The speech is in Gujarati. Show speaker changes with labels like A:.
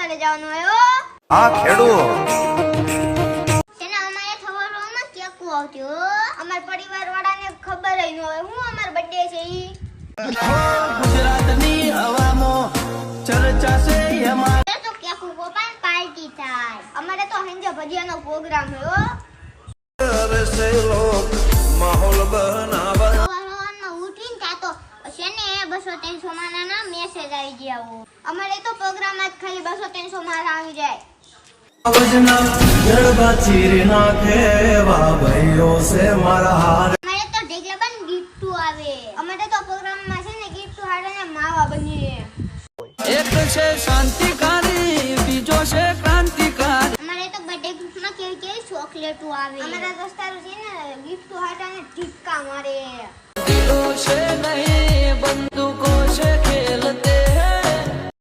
A: ખેતરે જવાનું હોય
B: આ ખેડૂ
A: તેના અમારે થવારોમાં કેકુ આવતી હો અમાર પરિવારવાળાને ખબર જ ન હોય હું અમાર બર્થડે છે ઈ
C: ગુજરાતની હવામાં ચર્ચા છે અમારે
A: તો કેકુ કોપાન પાર્ટી થાય અમારે તો હંજે ભજીયાનો પ્રોગ્રામ હોય
C: से लोग माहौल बनावा
A: સવારમાં ઉઠીને તાતો છે ને 200-300 માના મેસેજ આવી ગયા હો અમારે તો પ્રોગ્રામ જ ખાલી 200-300 મારા આવી જાય
C: वजना गड़बा चीर नाखे वा भाइयों से मारा हार
A: અમારે તો ઢેગલાબન ગિફ્ટ આવે અમારે તો પ્રોગ્રામમાં છે ને ગિફ્ટ હાડને માવા બનીએ
C: एक से शांतिकारी बीजो से क्रांतिकारी
A: અમારે તો બર્થડે ગિફ્ટમાં કેવી કેવી ચોકલેટો આવે અમારા દોસ્તારો છે ને ગિફ્ટ હાડને ઠીકા મારે